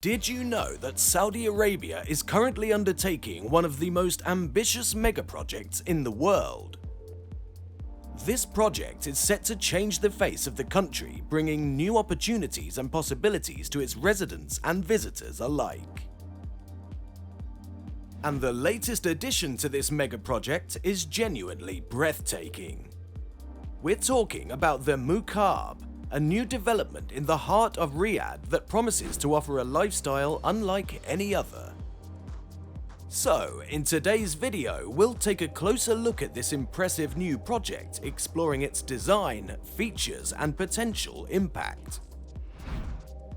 Did you know that Saudi Arabia is currently undertaking one of the most ambitious megaprojects in the world? This project is set to change the face of the country, bringing new opportunities and possibilities to its residents and visitors alike. And the latest addition to this megaproject is genuinely breathtaking. We're talking about the Mukaab, a new development in the heart of Riyadh that promises to offer a lifestyle unlike any other. So, in today's video, we'll take a closer look at this impressive new project, exploring its design, features, and potential impact.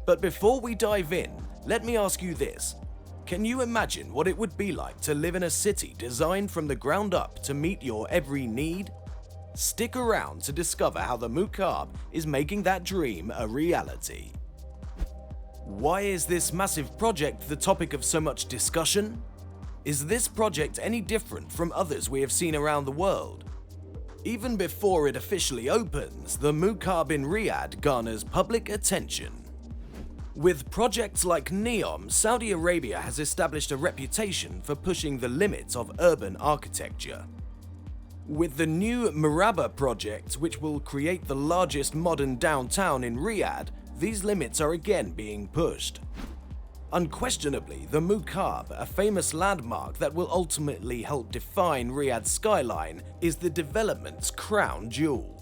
But before we dive in, let me ask you this. Can you imagine what it would be like to live in a city designed from the ground up to meet your every need? Stick around to discover how the Mukab is making that dream a reality. Why is this massive project the topic of so much discussion? Is this project any different from others we have seen around the world? Even before it officially opens, the Mukab in Riyadh garners public attention. With projects like NEOM, Saudi Arabia has established a reputation for pushing the limits of urban architecture. With the new Megaproject, which will create the largest modern downtown in Riyadh, these limits are again being pushed. Unquestionably, the Mukab, a famous landmark that will ultimately help define Riyadh's skyline, is the development's crown jewel.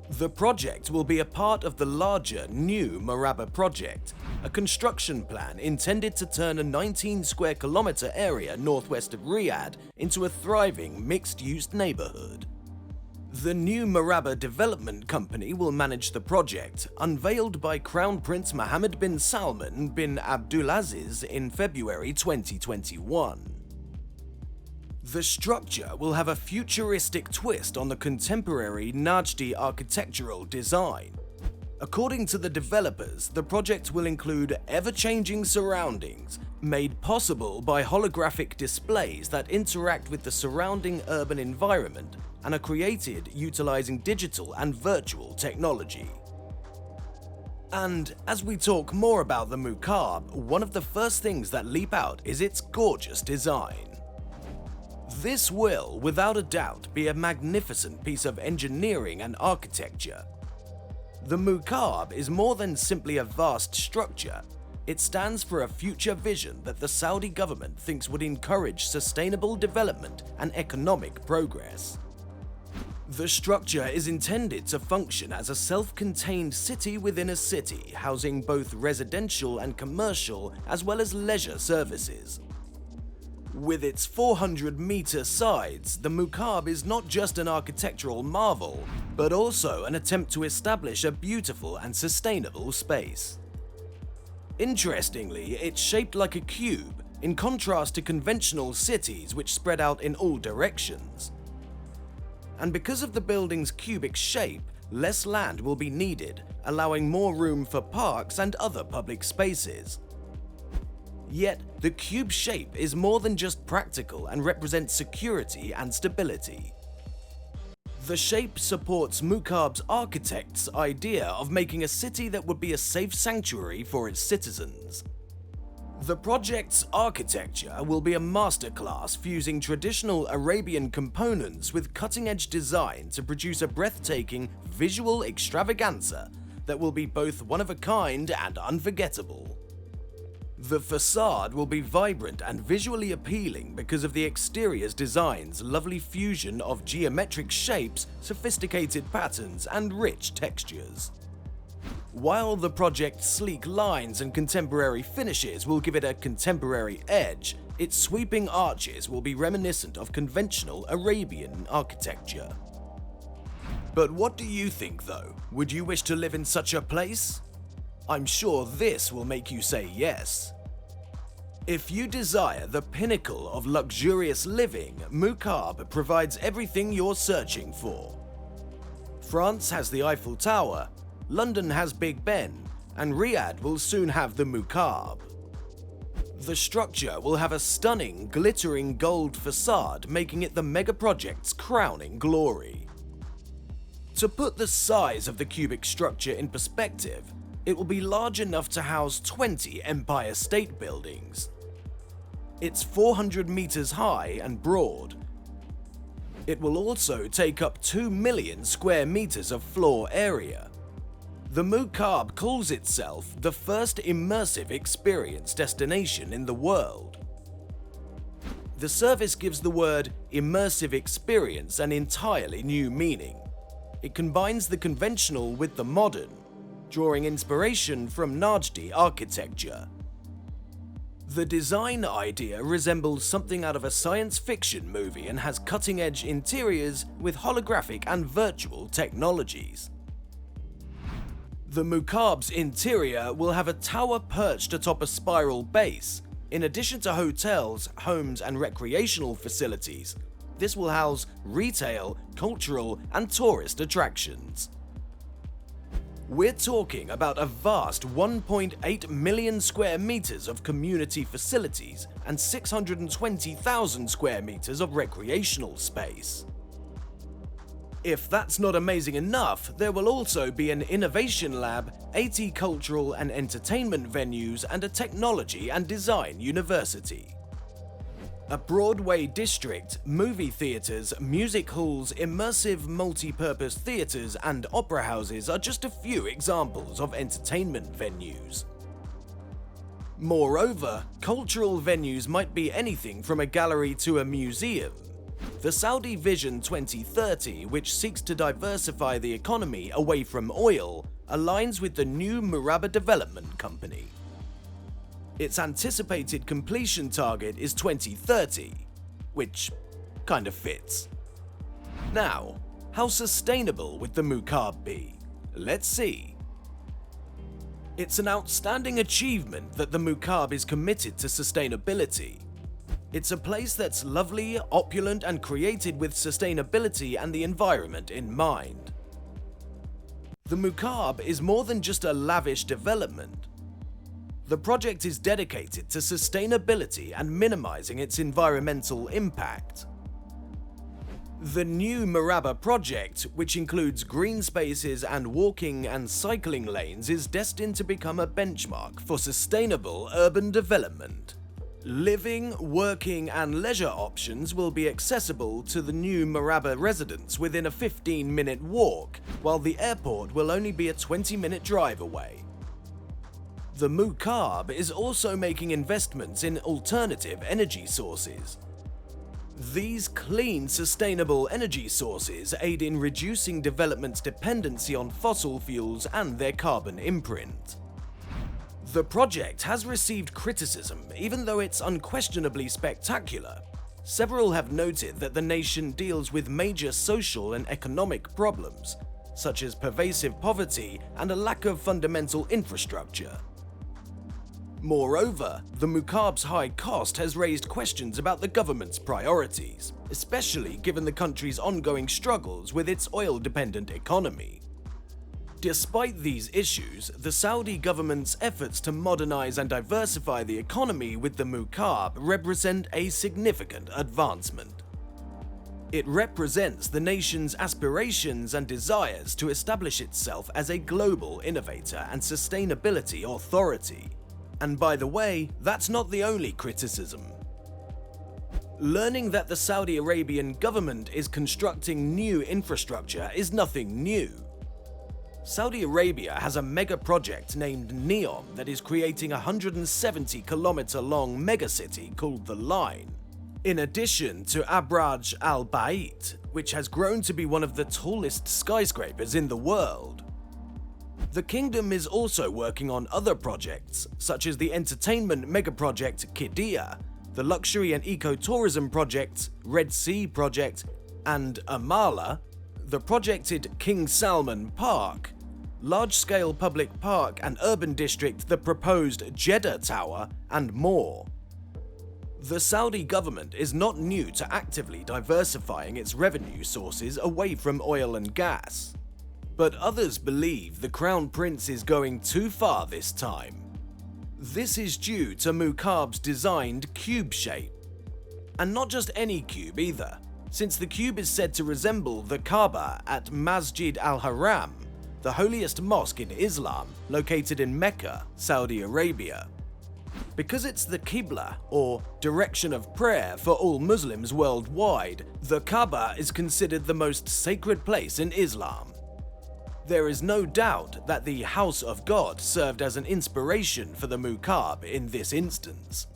The project will be a part of the larger new Megaproject, a construction plan intended to turn a 19 square kilometer area northwest of Riyadh into a thriving mixed-use neighborhood. The new Mukab development company will manage the project, unveiled by Crown Prince Mohammed bin Salman bin Abdulaziz in February 2021. The structure will have a futuristic twist on the contemporary Najdi architectural design. According to the developers, the project will include ever-changing surroundings, made possible by holographic displays that interact with the surrounding urban environment and are created utilizing digital and virtual technology. And as we talk more about the Mukab, one of the first things that leap out is its gorgeous design. This will, without a doubt, be a magnificent piece of engineering and architecture. The Mukab is more than simply a vast structure. It stands for a future vision that the Saudi government thinks would encourage sustainable development and economic progress. The structure is intended to function as a self-contained city within a city, housing both residential and commercial as well as leisure services. With its 400-meter sides, the Mukab is not just an architectural marvel, but also an attempt to establish a beautiful and sustainable space. Interestingly, it's shaped like a cube, in contrast to conventional cities which spread out in all directions. And because of the building's cubic shape, less land will be needed, allowing more room for parks and other public spaces. Yet, the cube shape is more than just practical and represents security and stability. The shape supports Mukab's architect's idea of making a city that would be a safe sanctuary for its citizens. The project's architecture will be a masterclass fusing traditional Arabian components with cutting-edge design to produce a breathtaking visual extravaganza that will be both one-of-a-kind and unforgettable. The facade will be vibrant and visually appealing because of the exterior's design's lovely fusion of geometric shapes, sophisticated patterns, and rich textures. While the project's sleek lines and contemporary finishes will give it a contemporary edge, its sweeping arches will be reminiscent of conventional Arabian architecture. But what do you think though? Would you wish to live in such a place? I'm sure this will make you say yes. If you desire the pinnacle of luxurious living, Mukab provides everything you're searching for. France has the Eiffel Tower, London has Big Ben, and Riyadh will soon have the Mukab. The structure will have a stunning, glittering gold facade, making it the megaproject's crowning glory. To put the size of the cubic structure in perspective, It will be large enough to house 20 Empire State Buildings. It's 400 meters high and broad. It will also take up 2 million square meters of floor area. The Mukab calls itself the first immersive experience destination in the world. The service gives the word immersive experience an entirely new meaning. It combines the conventional with the modern, drawing inspiration from Najdi architecture. The design idea resembles something out of a science fiction movie and has cutting-edge interiors with holographic and virtual technologies. The Mukab's interior will have a tower perched atop a spiral base. In addition to hotels, homes, and recreational facilities, this will house retail, cultural, and tourist attractions. We're talking about a vast 1.8 million square meters of community facilities and 620,000 square meters of recreational space. If that's not amazing enough, there will also be an innovation lab, 80 cultural and entertainment venues, and a technology and design university. A Broadway district, movie theaters, music halls, immersive multi-purpose theaters, and opera houses are just a few examples of entertainment venues. Moreover, cultural venues might be anything from a gallery to a museum. The Saudi Vision 2030, which seeks to diversify the economy away from oil, aligns with the new Murabba Development Company. Its anticipated completion target is 2030, which kind of fits. Now, how sustainable would the Mukab be? Let's see. It's an outstanding achievement that the Mukab is committed to sustainability. It's a place that's lovely, opulent, and created with sustainability and the environment in mind. The Mukab is more than just a lavish development. The project is dedicated to sustainability and minimizing its environmental impact. The new Murabba project, which includes green spaces and walking and cycling lanes, is destined to become a benchmark for sustainable urban development. Living, working, and leisure options will be accessible to the new Murabba residents within a 15-minute walk, while the airport will only be a 20-minute drive away. The Mukab is also making investments in alternative energy sources. These clean, sustainable energy sources aid in reducing development's dependency on fossil fuels and their carbon imprint. The project has received criticism, even though it's unquestionably spectacular. Several have noted that the nation deals with major social and economic problems, such as pervasive poverty and a lack of fundamental infrastructure. Moreover, the Mukab's high cost has raised questions about the government's priorities, especially given the country's ongoing struggles with its oil-dependent economy. Despite these issues, the Saudi government's efforts to modernize and diversify the economy with the Mukab represent a significant advancement. It represents the nation's aspirations and desires to establish itself as a global innovator and sustainability authority. And by the way, that's not the only criticism. Learning that the Saudi Arabian government is constructing new infrastructure is nothing new. Saudi Arabia has a mega project named NEOM that is creating a 170-kilometer-long megacity called The Line. In addition to Abraj Al Bait, which has grown to be one of the tallest skyscrapers in the world. The kingdom is also working on other projects, such as the entertainment megaproject Qiddiya, the luxury and eco-tourism projects Red Sea Project, and Amala, the projected King Salman Park, large-scale public park and urban district, the proposed Jeddah Tower, and more. The Saudi government is not new to actively diversifying its revenue sources away from oil and gas. But others believe the Crown Prince is going too far this time. This is due to Mukab's designed cube shape. And not just any cube either. Since the cube is said to resemble the Kaaba at Masjid al-Haram, the holiest mosque in Islam, located in Mecca, Saudi Arabia. Because it's the Qibla, or direction of prayer for all Muslims worldwide, the Kaaba is considered the most sacred place in Islam. There is no doubt that the House of God served as an inspiration for the Mukab in this instance.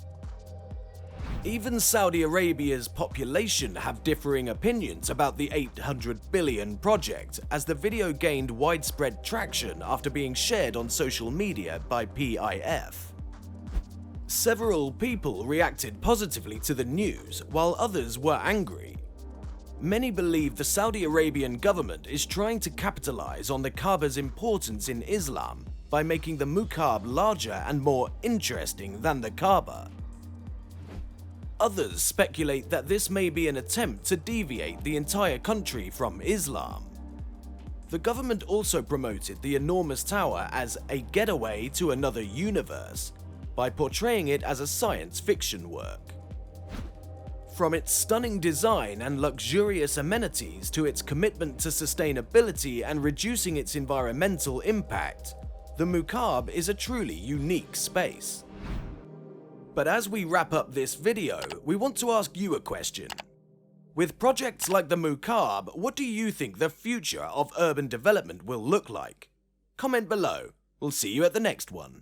Even Saudi Arabia's population have differing opinions about the 800 billion project, as the video gained widespread traction after being shared on social media by PIF. Several people reacted positively to the news, while others were angry. Many believe the Saudi Arabian government is trying to capitalize on the Kaaba's importance in Islam by making the Mukab larger and more interesting than the Kaaba. Others speculate that this may be an attempt to deviate the entire country from Islam. The government also promoted the enormous tower as a getaway to another universe by portraying it as a science fiction work. From its stunning design and luxurious amenities to its commitment to sustainability and reducing its environmental impact, the Mukab is a truly unique space. But as we wrap up this video, we want to ask you a question. With projects like the Mukab, what do you think the future of urban development will look like? Comment below. We'll see you at the next one.